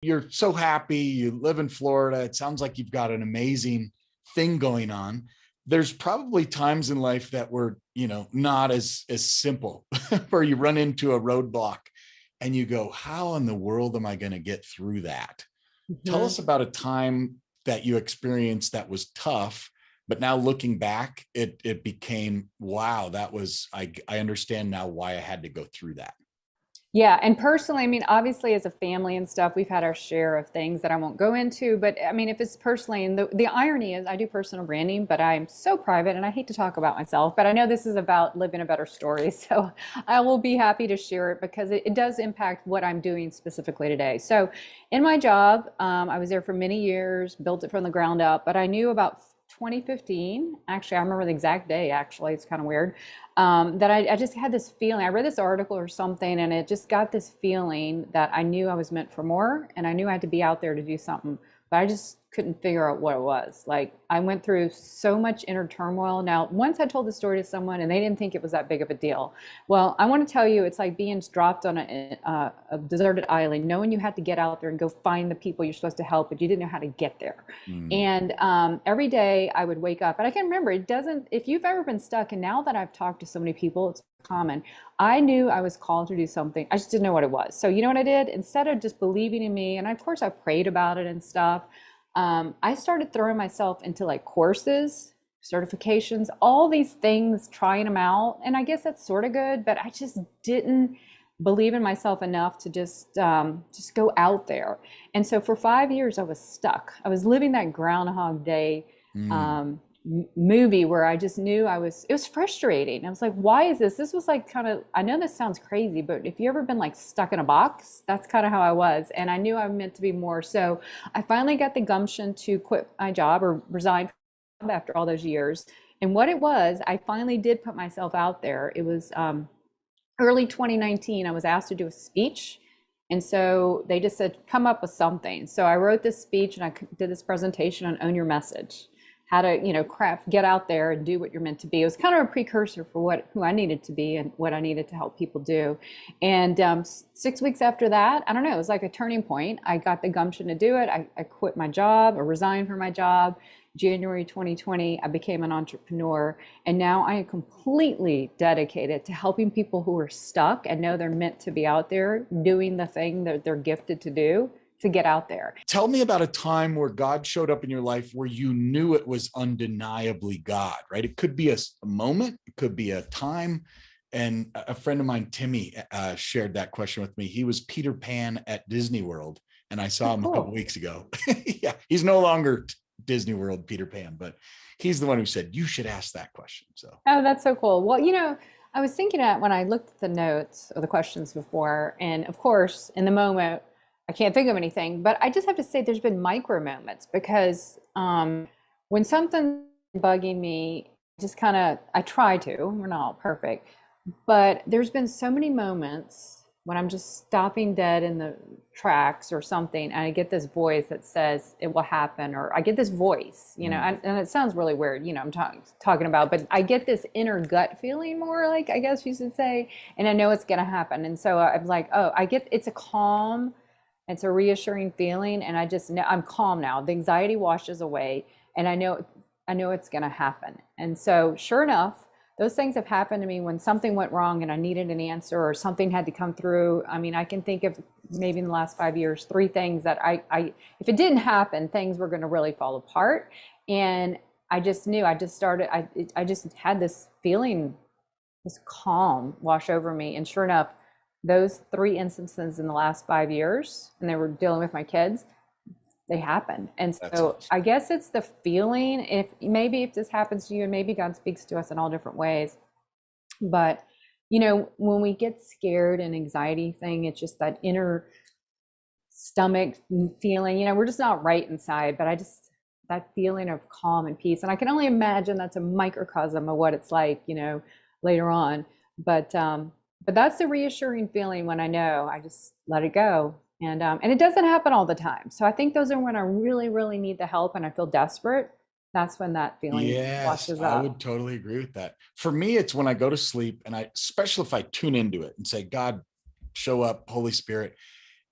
You're so happy. You live in Florida. It sounds like you've got an amazing thing going on. There's probably times in life that were, not as simple, where you run into a roadblock and you go, how in the world am I going to get through that? Tell Mhm. us about a time that you experienced that was tough, but now looking back, it became, wow, that was, I understand now why I had to go through that. Yeah, and personally, I mean, obviously, as a family and stuff, we've had our share of things that I won't go into. But I mean, if it's personally, and the irony is, I do personal branding, but I'm so private, and I hate to talk about myself. But I know this is about living a better story, so I will be happy to share it because it does impact what I'm doing specifically today. So, in my job, I was there for many years, built it from the ground up. But I knew about 2015. Actually, I remember the exact day. Actually, it's kind of weird that I just had this feeling. I read this article or something, and it just got this feeling that I knew I was meant for more, and I knew I had to be out there to do something, but I just couldn't figure out what it was. Like I went through so much inner turmoil. Now, once I told the story to someone, and they didn't think it was that big of a deal. Well, I want to tell you, it's like being dropped on a deserted island, knowing you had to get out there and go find the people you're supposed to help, but you didn't know how to get there. Mm. And every day I would wake up, and I can remember it doesn't, if you've ever been stuck, and now that I've talked to so many people, it's common. I knew I was called to do something. I just didn't know what it was. So, you know what I did? Instead of just believing in me, and of course I prayed about it and stuff, I started throwing myself into like courses, certifications, all these things, trying them out. And I guess that's sort of good, but I just didn't believe in myself enough to just go out there. And so for 5 years, I was stuck. I was living that Groundhog Day Mm. um, movie where I just knew it was frustrating. I was like, why is this? This was like kind of, I know this sounds crazy, but if you ever been like stuck in a box, that's kind of how I was. And I knew I meant to be more. So I finally got the gumption to quit my job or resign after all those years. And what it was, I finally did put myself out there. It was early 2019. I was asked to do a speech. And so they just said, come up with something. So I wrote this speech and I did this presentation on own your message, how to, craft, get out there and do what you're meant to be. It was kind of a precursor for who I needed to be and what I needed to help people do. And 6 weeks after that, I don't know, it was like a turning point. I got the gumption to do it. I quit my job or resigned from my job. January 2020, I became an entrepreneur. And now I am completely dedicated to helping people who are stuck and know they're meant to be out there doing the thing that they're gifted to do to get out there. Tell me about a time where God showed up in your life where you knew it was undeniably God, right? It could be a moment, it could be a time. And a friend of mine, Timmy, shared that question with me. He was Peter Pan at Disney World, and I Oh, saw him a couple cool. weeks ago. Yeah, he's no longer Disney World Peter Pan, but he's the one who said you should ask that question. So, Oh, that's so cool. Well, I was thinking that when I looked at the notes or the questions before, and of course, in the moment, I can't think of anything, but I just have to say there's been micro moments because when something's bugging me, just kind of, I try to, we're not all perfect, but there's been so many moments when I'm just stopping dead in the tracks or something, and I get this voice that says it will happen, or I get this voice, mm, and it sounds really weird, I'm talking about, but I get this inner gut feeling more like, I guess you should say, and I know it's going to happen. And so I'm like, oh, it's a calm, it's a reassuring feeling, and I just know I'm calm now. The anxiety washes away, and I know it's going to happen. And so, sure enough, those things have happened to me when something went wrong and I needed an answer or something had to come through. I mean, I can think of maybe in the last 5 years, three things that if it didn't happen, things were going to really fall apart. And I just knew. I just had this feeling, this calm wash over me. And sure enough, those three instances in the last 5 years, and they were dealing with my kids, they happened. And that's so awesome. I guess it's the feeling. If this happens to you, and maybe God speaks to us in all different ways, but when we get scared and anxiety thing, it's just that inner stomach feeling, we're just not right inside, but that feeling of calm and peace. And I can only imagine that's a microcosm of what it's like, later on. But that's the reassuring feeling when I know I just let it go. And it doesn't happen all the time. So I think those are when I really, really need the help and I feel desperate. That's when that feeling Yes, washes I up. would totally agree with that. For me, it's when I go to sleep and especially if I tune into it and say, God, show up, Holy Spirit.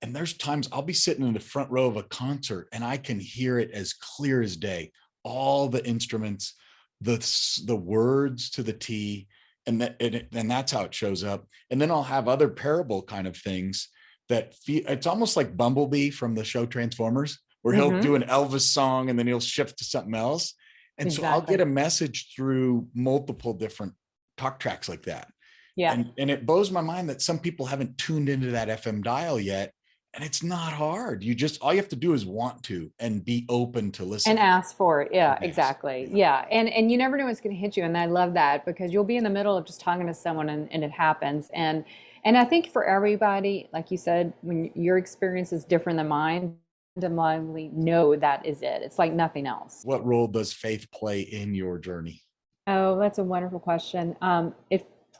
And there's times I'll be sitting in the front row of a concert and I can hear it as clear as day. All the instruments, the words to the T, and that's how it shows up. And then I'll have other parable kind of things that feel, it's almost like Bumblebee from the show Transformers, where he'll do Mm-hmm. an Elvis song and then he'll shift to something else. And so I'll get Exactly. a message through multiple different talk tracks like that. Yeah. And it blows my mind that some people haven't tuned into that FM dial yet. And it's not hard. You just, all you have to do is want to and be open to And listening ask for it. Yeah, and ask. exactly. Yeah. Yeah. And you never know what's going to hit you. And I love that because you'll be in the middle of just talking to someone and it happens. And I think for everybody, like you said, when your experience is different than mine, fundamentally know that is it. It's like nothing else. What role does faith play in your journey? Oh, that's a wonderful question.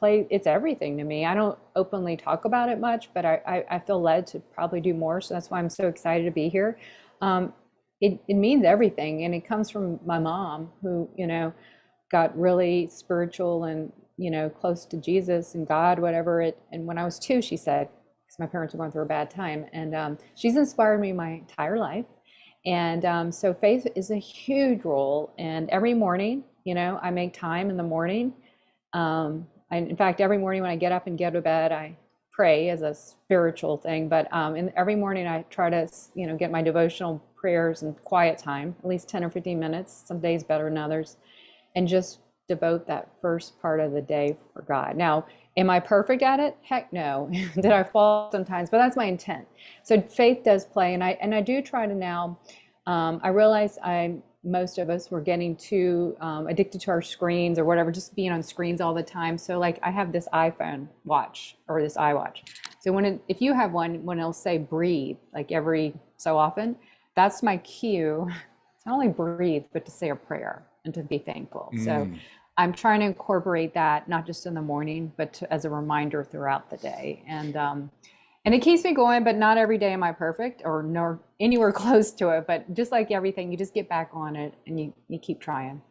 It's everything to me. I don't openly talk about it much, but I feel led to probably do more. So that's why I'm so excited to be here. Um, it means everything. And it comes from my mom who, got really spiritual and, close to Jesus and God, whatever it. And when I was 2, she said, because my parents were going through a bad time. And she's inspired me my entire life. And so faith is a huge role. And every morning, I make time in the morning. In fact, every morning when I get up and go to bed, I pray as a spiritual thing. But and every morning I try to, get my devotional prayers and quiet time, at least 10 or 15 minutes, some days better than others, and just devote that first part of the day for God. Now, am I perfect at it? Heck no. Did I fall sometimes? But that's my intent. So faith does play, and I do try to now. I realize most of us were getting too addicted to our screens or whatever, just being on screens all the time. So like I have this iPhone watch or this iWatch. So if you have one, when it'll say breathe, like every so often, that's my cue to not only breathe, but to say a prayer and to be thankful. So Mm. I'm trying to incorporate that, not just in the morning, but as a reminder throughout the day. And it keeps me going, but not every day am I perfect or nor anywhere close to it. But just like everything, you just get back on it and you keep trying.